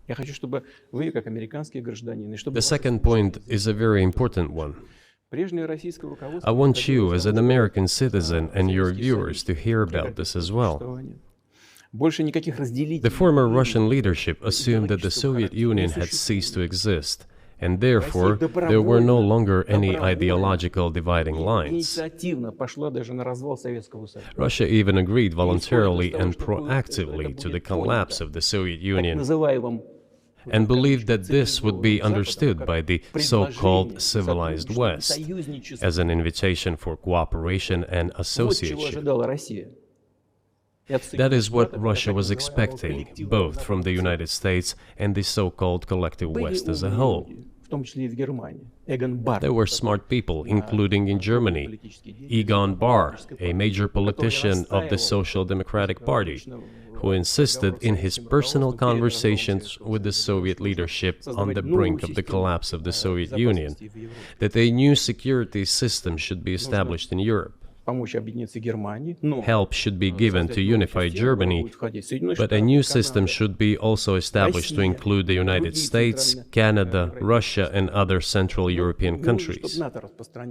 The second point is a very important one. I want you, as an American citizen, and your viewers to hear about this as well. The former Russian leadership assumed that the Soviet Union had ceased to exist, and therefore there were no longer any ideological dividing lines. Russia even agreed voluntarily and proactively to the collapse of the Soviet Union, and believed that this would be understood by the so-called civilized West as an invitation for cooperation and association. That is what Russia was expecting, both from the United States and the so-called collective West as a whole. There were smart people, including in Germany, Egon Bahr, a major politician of the Social Democratic Party, who insisted in his personal conversations with the Soviet leadership on the brink of the collapse of the Soviet Union that a new security system should be established in Europe. Help should be given to unify Germany, but a new system should be also established to include the United States, Canada, Russia, and other Central European countries.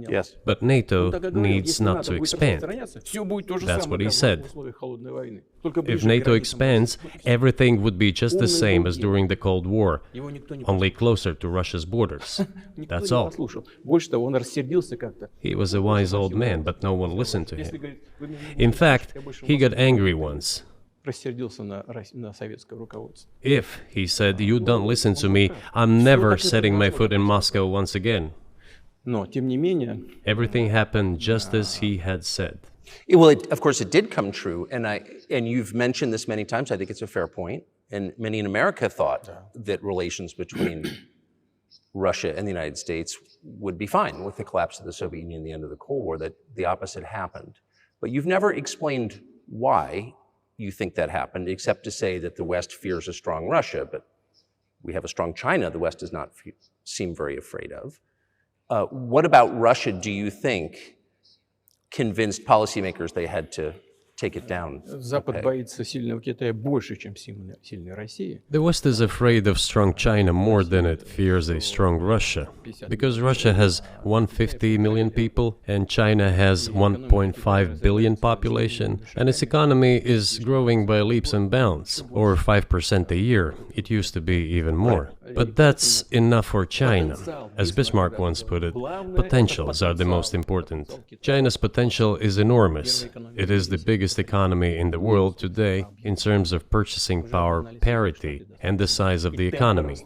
Yes. But NATO needs not to expand. That's what he said. If NATO expands, everything would be just the same as during the Cold War, only closer to Russia's borders. That's all. He was a wise old man, but no one listened to him. In fact, he got angry once. If, he said, you don't listen to me, I'm never setting my foot in Moscow once again. Everything happened just as he had said. Well, of course, it did come true, and you've mentioned this many times. I think it's a fair point, and many in America thought that relations between Russia and the United States would be fine with the collapse of the Soviet Union and the end of the Cold War, that the opposite happened. But you've never explained why you think that happened, except to say that the West fears a strong Russia, but we have a strong China the West does not seem very afraid of. What about Russia, do you think, convinced policymakers they had to take it down? The West is afraid of strong China more than it fears a strong Russia, because Russia has 150 million people and China has 1.5 billion population, and its economy is growing by leaps and bounds, or 5% a year. It used to be even more. But that's enough for China. As Bismarck once put it, potentials are the most important. China's potential is enormous. It is the biggest economy in the world today in terms of purchasing power parity and the size of the economy.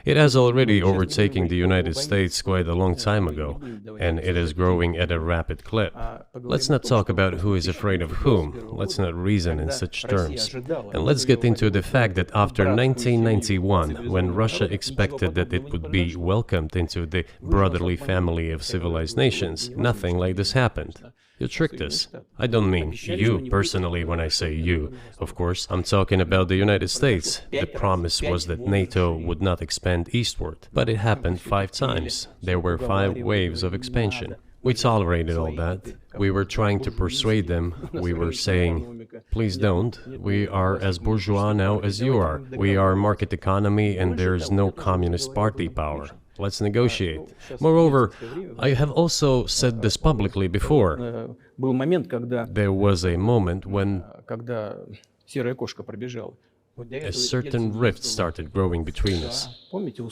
It has already overtaken the United States quite a long time ago, and it is growing at a rapid clip. Let's not talk about who is afraid of whom. Let's not reason in such terms. And let's get into the fact that after 1991, when Russia expected that it would be welcomed into the brotherly family of civilized nations, nothing like this happened. You tricked us. I don't mean you personally when I say you. Of course, I'm talking about the United States. The promise was that NATO would not expand eastward, but it happened 5 times. There were 5 waves of expansion. We tolerated all that. We were trying to persuade them. We were saying, please don't. We are as bourgeois now as you are. We are market economy and there's no communist party power. Let's negotiate. Moreover, I have also said this publicly before. There was a moment when a certain rift started growing between us.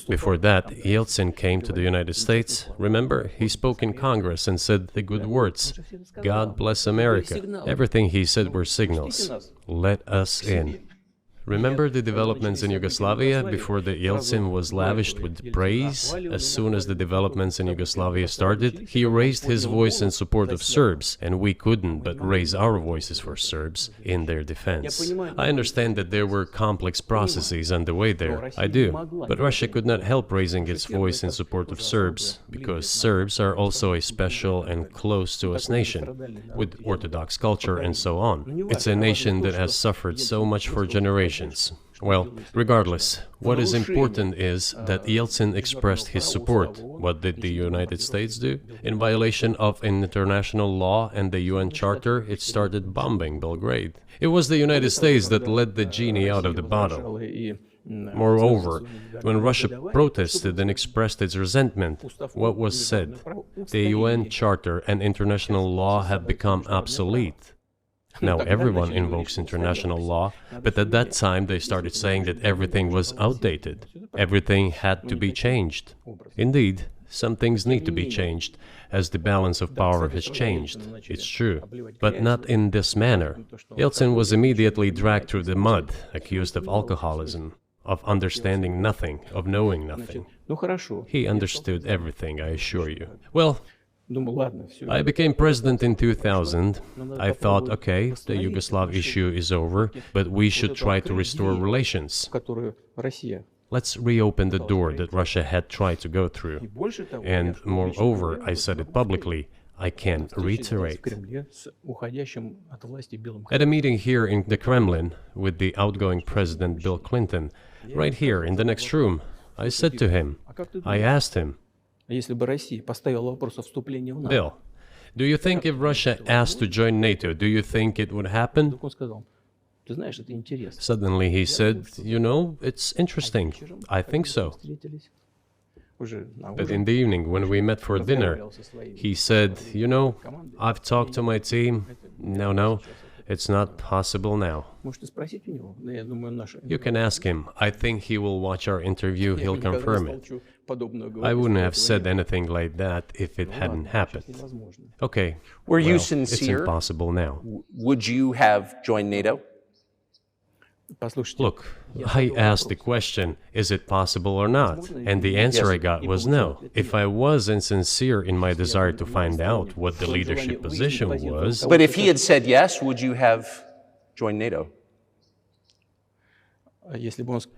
Before that, Yeltsin came to the United States. Remember, he spoke in Congress and said the good words, God bless America. Everything he said were signals. Let us in. Remember the developments in Yugoslavia before the Yeltsin was lavished with praise? As soon as the developments in Yugoslavia started, he raised his voice in support of Serbs, and we couldn't but raise our voices for Serbs in their defense. I understand that there were complex processes underway there, I do, but Russia could not help raising its voice in support of Serbs, because Serbs are also a special and close to us nation, with Orthodox culture and so on. It's a nation that has suffered so much for generations. Well, regardless, what is important is that Yeltsin expressed his support. What did the United States do? In violation of international law and the UN Charter, it started bombing Belgrade. It was the United States that let the genie out of the bottle. Moreover, when Russia protested and expressed its resentment, what was said? The UN Charter and international law have become obsolete. Now everyone invokes international law, but at that time they started saying that everything was outdated. Everything had to be changed. Indeed, some things need to be changed, as the balance of power has changed. It's true, but not in this manner. Yeltsin was immediately dragged through the mud, accused of alcoholism, of understanding nothing, of knowing nothing. He understood everything, I assure you. Well, I became president in 2000. I thought, okay, the Yugoslav issue is over, but we should try to restore relations. Let's reopen the door that Russia had tried to go through. And moreover, I said it publicly, I can reiterate. At a meeting here in the Kremlin with the outgoing President Bill Clinton, right here in the next room, I said to him, I asked him, Bill, do you think if Russia asked to join NATO, do you think it would happen? Suddenly he said, you know, it's interesting. I think so. But in the evening, when we met for dinner, he said, you know, I've talked to my team. No, it's not possible now. You can ask him. I think he will watch our interview. He'll confirm it. I wouldn't have said anything like that if it hadn't happened. Okay. Were you sincere? It's impossible now. Would you have joined NATO? Look, I asked the question, is it possible or not? And the answer I got was no. If I was insincere in my desire to find out what the leadership position was... But if he had said yes, would you have joined NATO?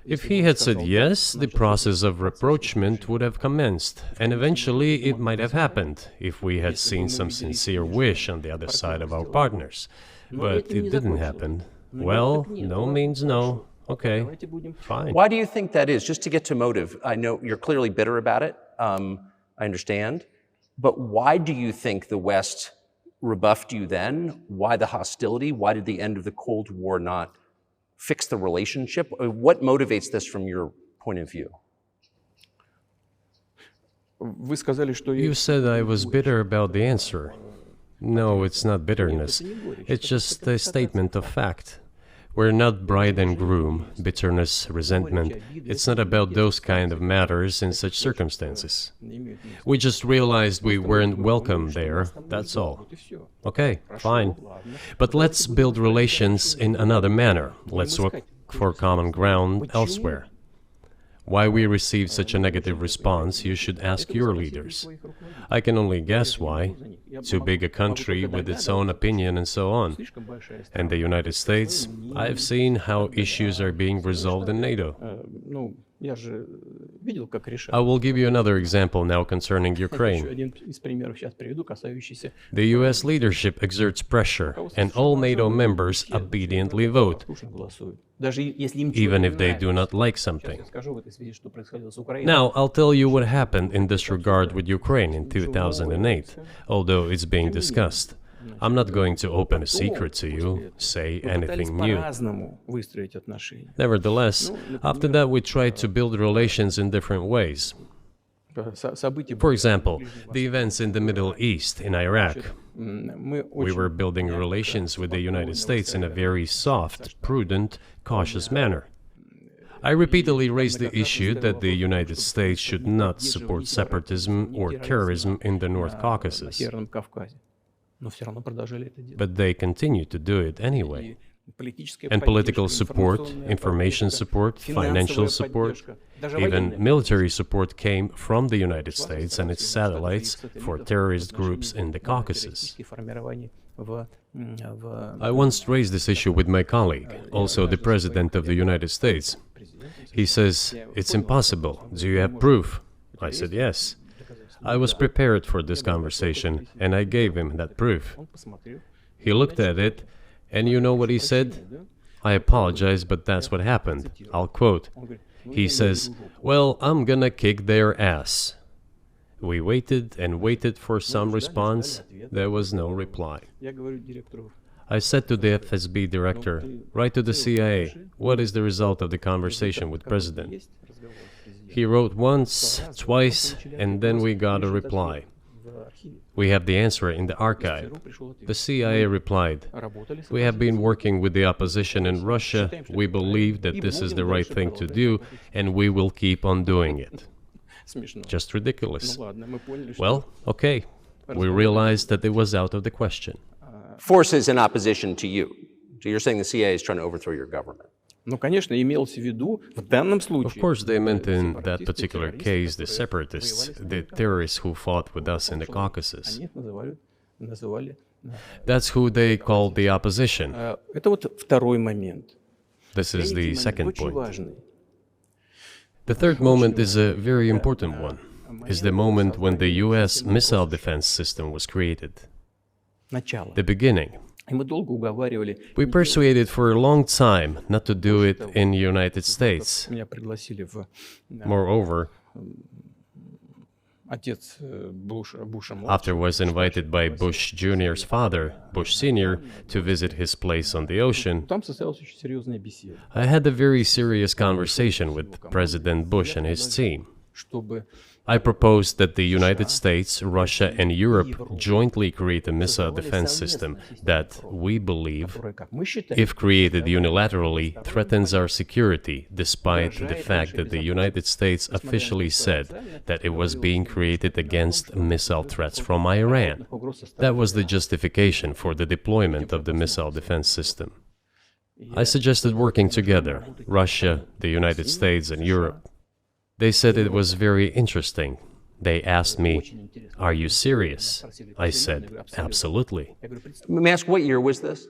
If he had said yes, the process of rapprochement would have commenced, and eventually it might have happened, if we had seen some sincere wish on the other side of our partners. But it didn't happen. Well, no means no. Okay, fine. Why do you think that is? Just to get to motive, I know you're clearly bitter about it. I understand. But why do you think the West rebuffed you then? Why the hostility? Why did the end of the Cold War not fix the relationship? What motivates this from your point of view? You said I was bitter about the answer. No, it's not bitterness. It's just a statement of fact. We're not bride and groom, bitterness, resentment. It's not about those kind of matters in such circumstances. We just realized we weren't welcome there, that's all. Okay, fine. But let's build relations in another manner. Let's look for common ground elsewhere. Why we received such a negative response, you should ask your leaders. I can only guess why. Too big a country with its own opinion and so on. And the United States, I've seen how issues are being resolved in NATO. I will give you another example now concerning Ukraine. The US leadership exerts pressure, and all NATO members obediently vote, even if they do not like something. Now, I'll tell you what happened in this regard with Ukraine in 2008, although it's being discussed. I'm not going to open a secret to you, say anything new. Nevertheless, after that we tried to build relations in different ways. For example, the events in the Middle East, in Iraq. We were building relations with the United States in a very soft, prudent, cautious manner. I repeatedly raised the issue that the United States should not support separatism or terrorism in the North Caucasus. But they continue to do it anyway. And political support, information support, financial support, even military support came from the United States and its satellites for terrorist groups in the Caucasus. I once raised this issue with my colleague, also the President of the United States. He says, "It's impossible. Do you have proof?" I said, "Yes." I was prepared for this conversation, and I gave him that proof. He looked at it, and you know what he said? I apologize, but that's what happened. I'll quote. He says, "Well, I'm gonna kick their ass." We waited and waited for some response. There was no reply. I said to the FSB director, write to the CIA, what is the result of the conversation with President? He wrote once, twice, and then we got a reply. We have the answer in the archive. The CIA replied, we have been working with the opposition in Russia. We believe that this is the right thing to do, and we will keep on doing it. Just ridiculous. Well, okay. We realized that it was out of the question. Forces in opposition to you. So you're saying the CIA is trying to overthrow your government. Ну, конечно, имелось в виду в данном случае. Of course, they meant in that particular case the separatists, the terrorists who fought with us in the Caucasus. Они называли. That's who they called the opposition. Это вот второй момент. This is the second Очень point. важный. The third moment is a very important one. Is the moment when the US missile defense system was created. Начало. The beginning. И мы долго уговаривали. We persuaded for a long time not to do it in the United States. Меня пригласили в Moreover, отец Буша. after was invited by Bush Jr.'s father, Bush Sr., to visit his place on the ocean, Там состоялась очень серьезная беседа, I had a very serious conversation with President Bush and his team. чтобы I proposed that the United States, Russia, and Europe jointly create a missile defense system that, we believe, как мы считаем, if created unilaterally, threatens our security, despite the fact that the United States officially said that it was being created against missile threats from Iran. That was the justification for the deployment of the missile defense system. I suggested working together, Russia, the United States, and Europe. They said it was very interesting. They asked me, "Are you serious?" I said, "Absolutely." Let me ask, what year was this?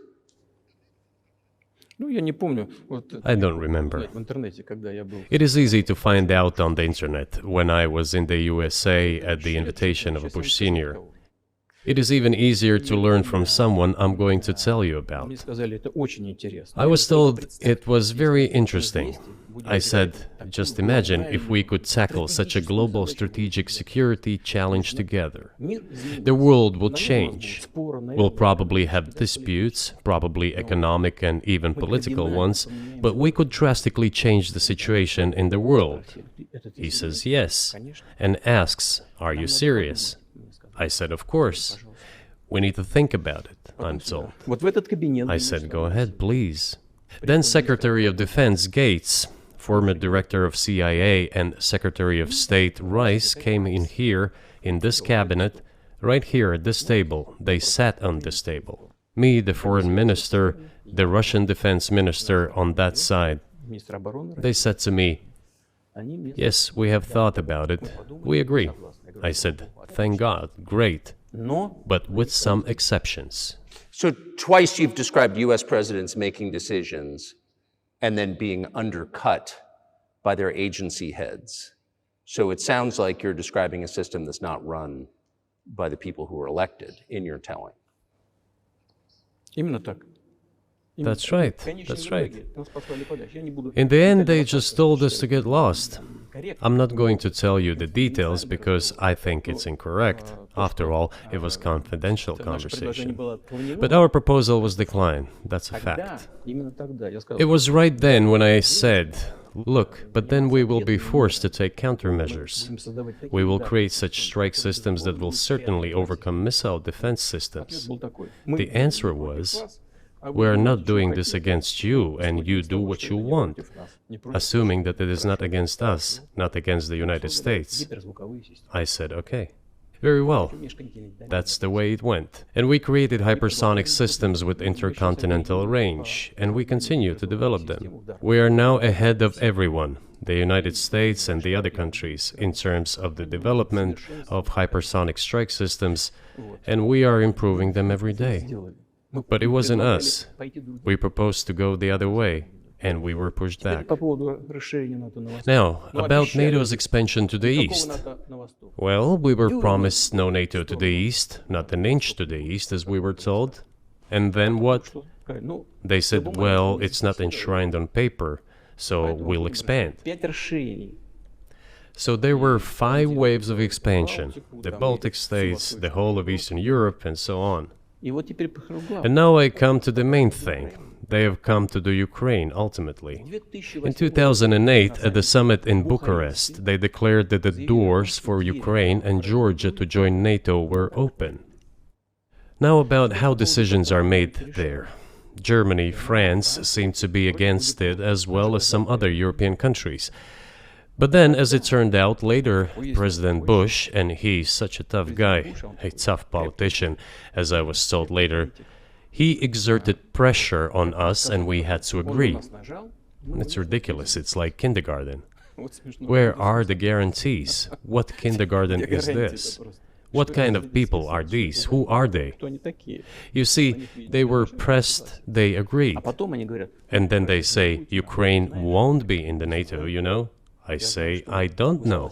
ну, я не помню, вот I don't remember. в интернете, когда я был. It is easy to find out on the internet when I was in the USA at the invitation of Bush Sr. It is even easier to learn from someone I'm going to tell you about. Мне сказали, это очень интересно. I was told it was very interesting. I said, just imagine if we could tackle such a global strategic security challenge together. The world will change. We'll probably have disputes, probably economic and even political ones, but we could drastically change the situation in the world. He says yes, and asks, "Are you serious?" I said, "Of course. We need to think about it," I'm told. Вот в этот кабинет. I said, "Go ahead, please." Then Secretary of Defense Gates, former director of CIA, and Secretary of State Rice came in here, in this cabinet, right here at this table. They sat on this table. Me, the foreign minister, the Russian defense minister on that side. Министр обороны. They said to me, Они мне "Yes, we have thought about it. We agree." I said, "Thank God, great, Но but with some exceptions." So twice you've described U.S. presidents making decisions and then being undercut by their agency heads. So it sounds like you're describing a system that's not run by the people who were elected, in your telling. именно так. That's right, Конечно, that's в right. итоге нас послали подальше. Я не буду. In the end, they just told us to get lost. I'm not going to tell you the details because I think it's incorrect. After all, it was confidential Наше предложение conversation. было отклонено. But our proposal was declined. That's a Да, fact. именно тогда я сказал. It was right then when I said, "Look, but then we will be forced to take countermeasures. Будем создавать такие, We will да. create such strike systems that will certainly overcome missile defense systems." Был такой. The answer was, "We are not doing this against you, and you do what you want," assuming that it is not against us, not against the United States. I said, "Okay, very well." That's the way it went. And we created hypersonic systems with intercontinental range, and we continue to develop them. We are now ahead of everyone, the United States and the other countries, in terms of the development of hypersonic strike systems, and we are improving them every day. But it wasn't us. We proposed to go the other way, and we were pushed back. По поводу расширения НАТО на восток. Now, about NATO's expansion to the east. НАТО на восток. Well, we were promised no NATO to the east, not an inch to the east, as we were told. And then what? Ну, They said, well, it's not enshrined on paper, so we'll expand. 5 расширений. So there were 5 waves of expansion, the Baltic states, the whole of Eastern Europe, and so on. И вот теперь прихожу к главному. And now I come to the main thing. They have come to the Ukraine, ultimately. In 2008, at the summit in Bucharest, they declared that the doors for Ukraine and Georgia to join NATO were open. Now about how decisions are made there. Germany, France seem to be against it, as well as some other European countries. But then, as it turned out later, President Bush, and he's such a tough guy, a tough politician, as I was told later, he exerted pressure on us and we had to agree. It's ridiculous, it's like kindergarten. Where are the guarantees? What kindergarten is this? What kind of people are these? Who are they? You see, they were pressed, they agreed. And then they say, Ukraine won't be in the NATO, you know? I say, I don't know.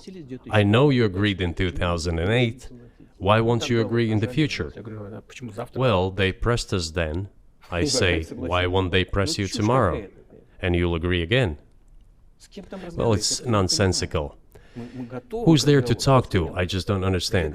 I know you agreed in 2008. Why won't you agree in the future? Well, they pressed us then. I say, why won't they press you tomorrow? And you'll agree again. Well, it's nonsensical. Who's there to talk to? I just don't understand.